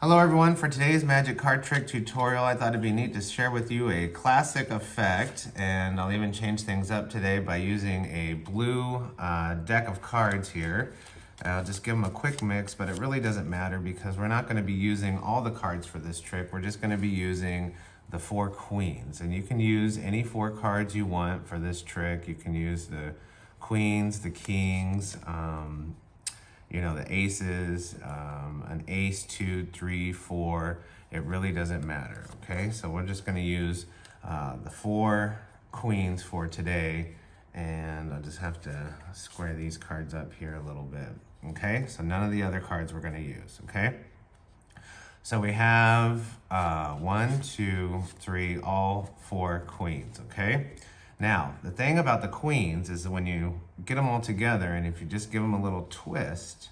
Hello everyone, for today's magic card trick tutorial, I thought it'd be neat to share with you a classic effect, and I'll even change things up today by using a blue deck of cards here. I'll just give them a quick mix, but it really doesn't matter because we're not going to be using all the cards for this trick. We're just going to be using the 4 queens, and you can use any 4 cards you want for this trick. You can use the queens, the kings, the aces, an ace, 2, 3, 4, it really doesn't matter, okay? So we're just gonna use the 4 queens for today, and I'll just have to square these cards up here a little bit, okay? So none of the other cards we're gonna use, okay? So we have 1, 2, 3, all 4 queens, okay? Now, the thing about the queens is that when you get them all together, and if you just give them a little twist,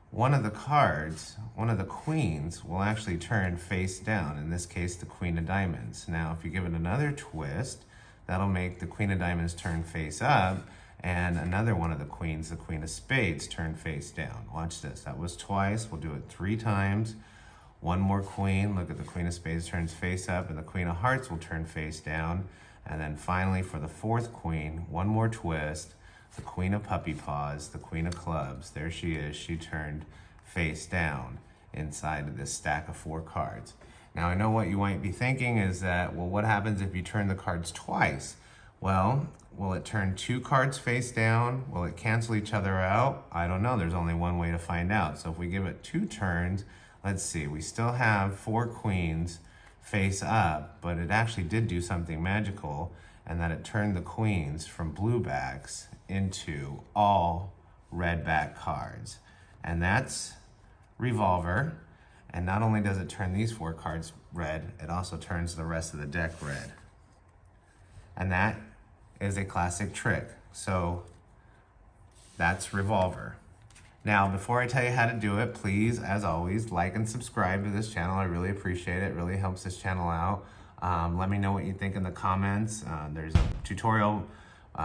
one of the cards, one of the queens, will actually turn face down, in this case, the queen of diamonds. Now, if you give it another twist, that'll make the queen of diamonds turn face up, and another one of the queens, the queen of spades, turn face down. Watch this, that was twice, we'll do it 3 times. One more queen, look at the queen of spades turns face up, and the queen of hearts will turn face down. And then finally, for the 4th queen, one more twist, the queen of puppy paws, the queen of clubs, there she is, she turned face down inside of this stack of 4 cards. Now I know what you might be thinking is that, well, what happens if you turn the cards twice? Well, will it turn 2 cards face down? Will it cancel each other out? I don't know, there's only one way to find out. So if we give it 2 turns, let's see, we still have 4 queens face up, but it actually did do something magical, and that it turned the queens from blue backs into all red back cards. And that's Revolver. And not only does it turn these 4 cards red, it also turns the rest of the deck red. And that is a classic trick. So that's Revolver. Now, before I tell you how to do it, please, as always, like and subscribe to this channel. I really appreciate it. It really helps this channel out. Let me know what you think in the comments. There's a tutorial,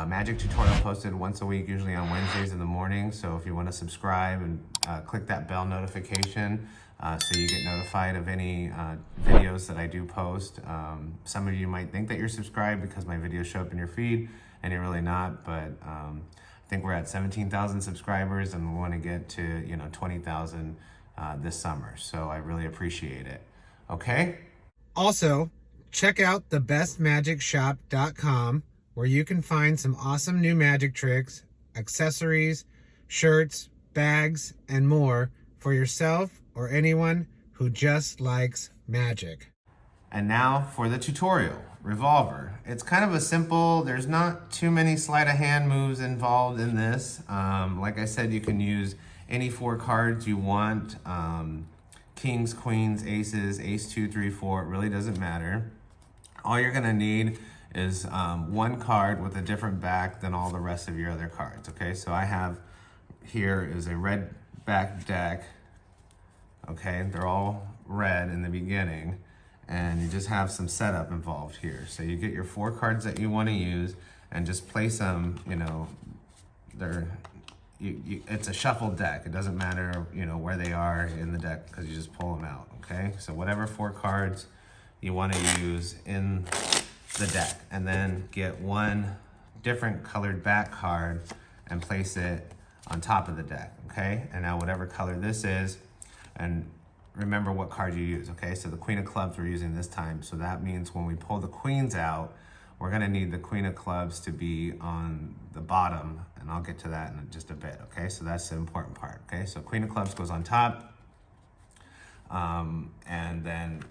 magic tutorial posted once a week, usually on Wednesdays in the morning. So if you want to subscribe and click that bell notification so you get notified of any videos that I do post. Some of you might think that you're subscribed because my videos show up in your feed, and you're really not, but I think we're at 17,000 subscribers, and we want to get to 20,000 this summer. So I really appreciate it. Okay. Also, check out thebestmagicshop.com, where you can find some awesome new magic tricks, accessories, shirts, bags, and more for yourself or anyone who just likes magic. And now for the tutorial, Revolver. It's kind of a simple, there's not too many sleight of hand moves involved in this. Like I said, you can use any 4 cards you want. Kings, queens, aces, ace, 2, 3, 4, it really doesn't matter. All you're gonna need is 1 card with a different back than all the rest of your other cards, okay? So I have here is a red back deck, okay? They're all red in the beginning, and you just have some setup involved here. So you get your 4 cards that you want to use and just place them, it's a shuffled deck. It doesn't matter, where they are in the deck because you just pull them out, okay? So whatever 4 cards you want to use in the deck, and then get 1 different colored back card and place it on top of the deck, okay? And now whatever color this is, and remember what card you use, okay? So the queen of clubs we're using this time. So that means when we pull the queens out, we're gonna need the queen of clubs to be on the bottom, and I'll get to that in just a bit, okay? So that's the important part, okay? So queen of clubs goes on top, and then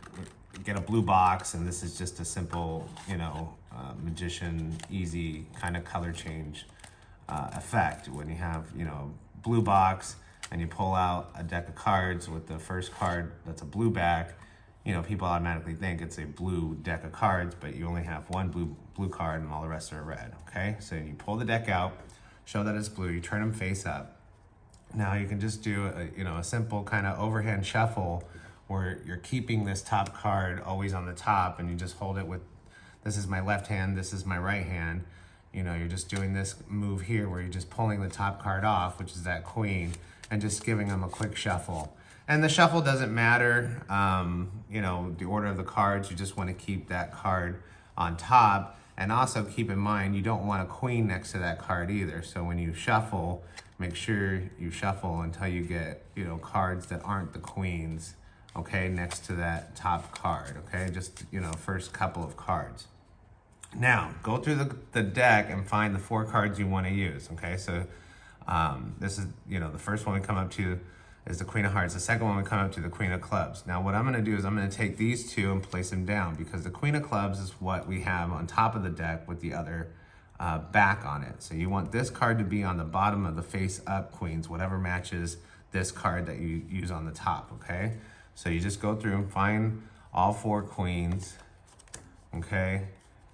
get a blue box, and this is just a simple, magician, easy kind of color change effect. When you have, blue box, and you pull out a deck of cards with the first card that's a blue back, people automatically think it's a blue deck of cards, but you only have 1 blue card and all the rest are red, okay? So you pull the deck out, show that it's blue, you turn them face up. Now you can just do a simple kind of overhand shuffle where you're keeping this top card always on the top, and you just hold it with, this is my left hand, this is my right hand. You're just doing this move here where you're just pulling the top card off, which is that queen, and just giving them a quick shuffle. And the shuffle doesn't matter, you know, the order of the cards, you just want to keep that card on top. And also keep in mind, you don't want a queen next to that card either. So when you shuffle, make sure you shuffle until you get, you know, cards that aren't the queens, okay, next to that top card, okay? Just, you know, first couple of cards. Now, go through the deck and find the 4 cards you want to use, okay? So this is, you know, the first one we come up to is the Queen of Hearts. The second one we come up to the Queen of Clubs. Now what I'm going to do is I'm going to take these 2 and place them down, because the Queen of Clubs is what we have on top of the deck with the other back on it. So you want this card to be on the bottom of the face up queens, whatever matches this card that you use on the top, okay? So you just go through and find all 4 queens, okay?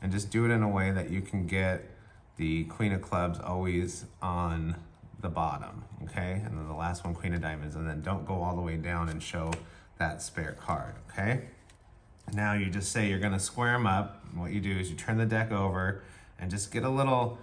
And just do it in a way that you can get the Queen of Clubs always on the bottom, okay? And then the last one, Queen of Diamonds, and then don't go all the way down and show that spare card, okay? Now you just say you're gonna square them up. And what you do is you turn the deck over and just get a little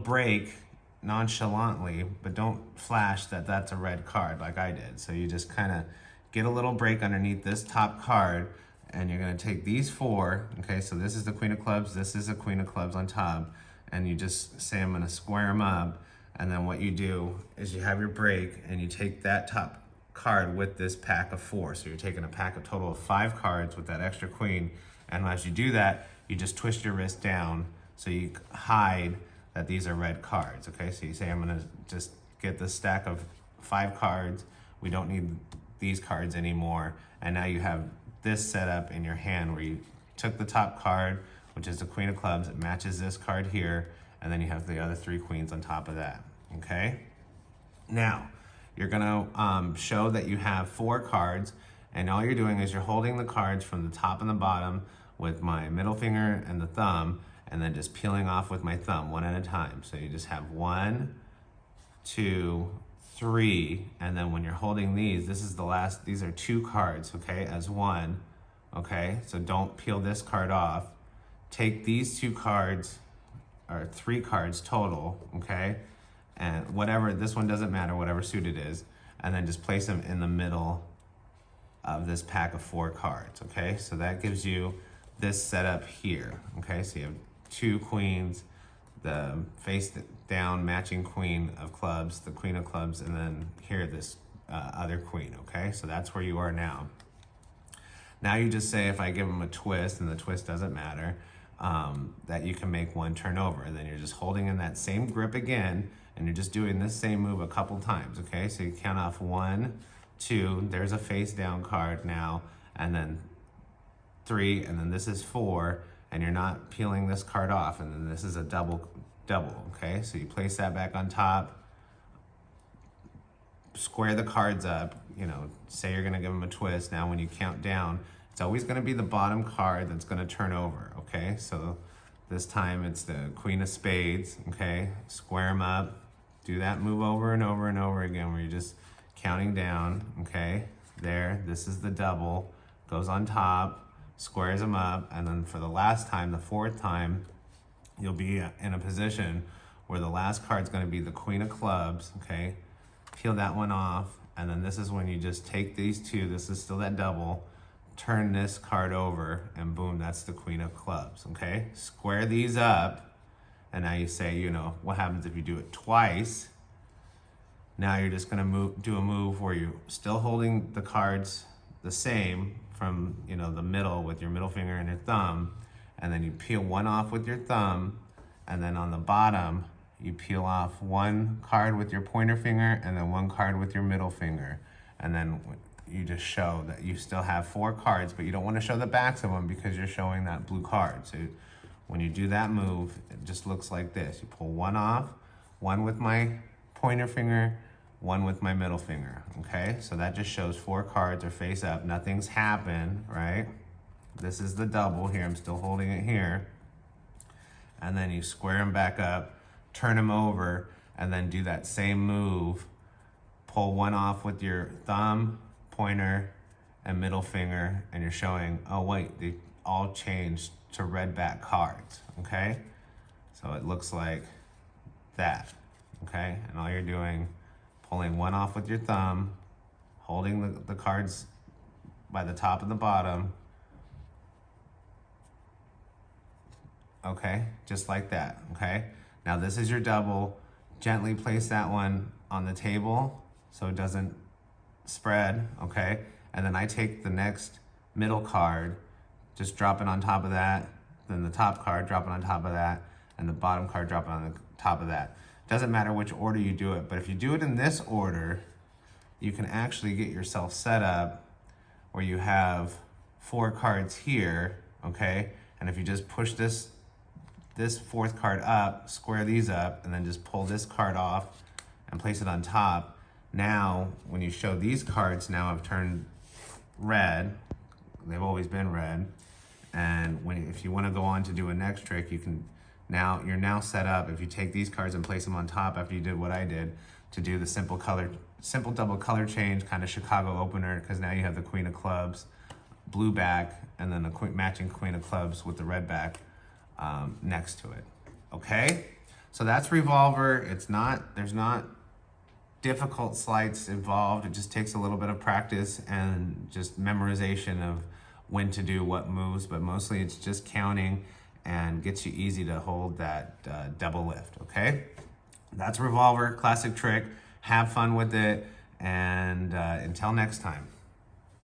break nonchalantly, but don't flash that that's a red card like I did. So you just kind of get a little break underneath this top card, and you're gonna take these 4, okay? So this is the Queen of Clubs, this is a Queen of Clubs on top, and you just say I'm gonna square them up. And then what you do is you have your break and you take that top card with this pack of 4. So you're taking a pack of total of 5 cards with that extra queen. And as you do that, you just twist your wrist down so you hide that these are red cards, okay? So you say, I'm gonna just get this stack of 5 cards. We don't need these cards anymore. And now you have this set up in your hand where you took the top card, which is the Queen of Clubs. It matches this card here. And then you have the other 3 queens on top of that, okay? Now, you're gonna show that you have 4 cards, and all you're doing is you're holding the cards from the top and the bottom with my middle finger and the thumb, and then just peeling off with my thumb one at a time. So you just have 1, 2, 3, and then when you're holding these, this is the last, these are 2 cards, okay, as one, okay? So don't peel this card off. Take these 2 cards, or 3 cards total, okay? And whatever, this one doesn't matter, whatever suit it is, and then just place them in the middle of this pack of 4 cards, okay? So that gives you this setup here, okay? So you have 2 queens, the face down matching Queen of Clubs, the Queen of Clubs, and then here this other queen, okay? So that's where you are now. Now you just say, if I give them a twist, and the twist doesn't matter, that you can make 1 turn over, and then you're just holding in that same grip again, and you're just doing this same move a couple times, okay? So you count off 1, 2, there's a face down card now, and then 3, and then this is 4, and you're not peeling this card off, and then this is a double, okay? So you place that back on top, square the cards up, you know, say you're gonna give them a twist. Now when you count down, it's always gonna be the bottom card that's gonna turn over, okay? So this time it's the Queen of Spades, okay? Square them up, do that move over and over and over again where you're just counting down, okay? There, this is the double, goes on top, squares them up, and then for the last time, the 4th time, you'll be in a position where the last card's gonna be the Queen of Clubs, okay? Peel that one off, and then this is when you just take these 2, this is still that double, turn this card over, and boom, that's the Queen of Clubs, okay? Square these up, and now you say, you know, what happens if you do it twice? Now you're just gonna do a move where you're still holding the cards the same from, you know, the middle with your middle finger and your thumb, and then you peel 1 off with your thumb, and then on the bottom, you peel off 1 card with your pointer finger and then 1 card with your middle finger. And then you just show that you still have 4 cards, but you don't want to show the backs of them because you're showing that blue card. So when you do that move, it just looks like this. You pull 1 off, 1 with my pointer finger, 1 with my middle finger, okay? So that just shows 4 cards are face up. Nothing's happened, right? This is the double here. I'm still holding it here. And then you square them back up, turn them over, and then do that same move. Pull 1 off with your thumb, pointer, and middle finger, and you're showing, oh wait, they all changed to red back cards, okay? So it looks like that, okay? And all you're doing, pulling 1 off with your thumb, holding the cards by the top and the bottom. Okay, just like that, okay? Now this is your double. Gently place that one on the table so it doesn't spread, okay? And then I take the next middle card, just drop it on top of that, then the top card, drop it on top of that, and the bottom card, drop it on the top of that. Doesn't matter which order you do it, but if you do it in this order, you can actually get yourself set up where you have 4 cards here, okay? And if you just push this fourth card up, square these up, and then just pull this card off and place it on top. Now, when you show these cards now have turned red, they've always been red, and if you want to go on to do a next trick, you're now set up. If you take these cards and place them on top after you did what I did, to do the simple double color change, kind of Chicago opener, because now you have the Queen of Clubs, blue back, and then a matching Queen of Clubs with the red back next to it. Okay, so that's Revolver. There's not difficult sleights involved. It just takes a little bit of practice and just memorization of when to do what moves, but mostly it's just counting and gets you easy to hold that double lift. Okay, that's Revolver, classic trick. Have fun with it, and until next time.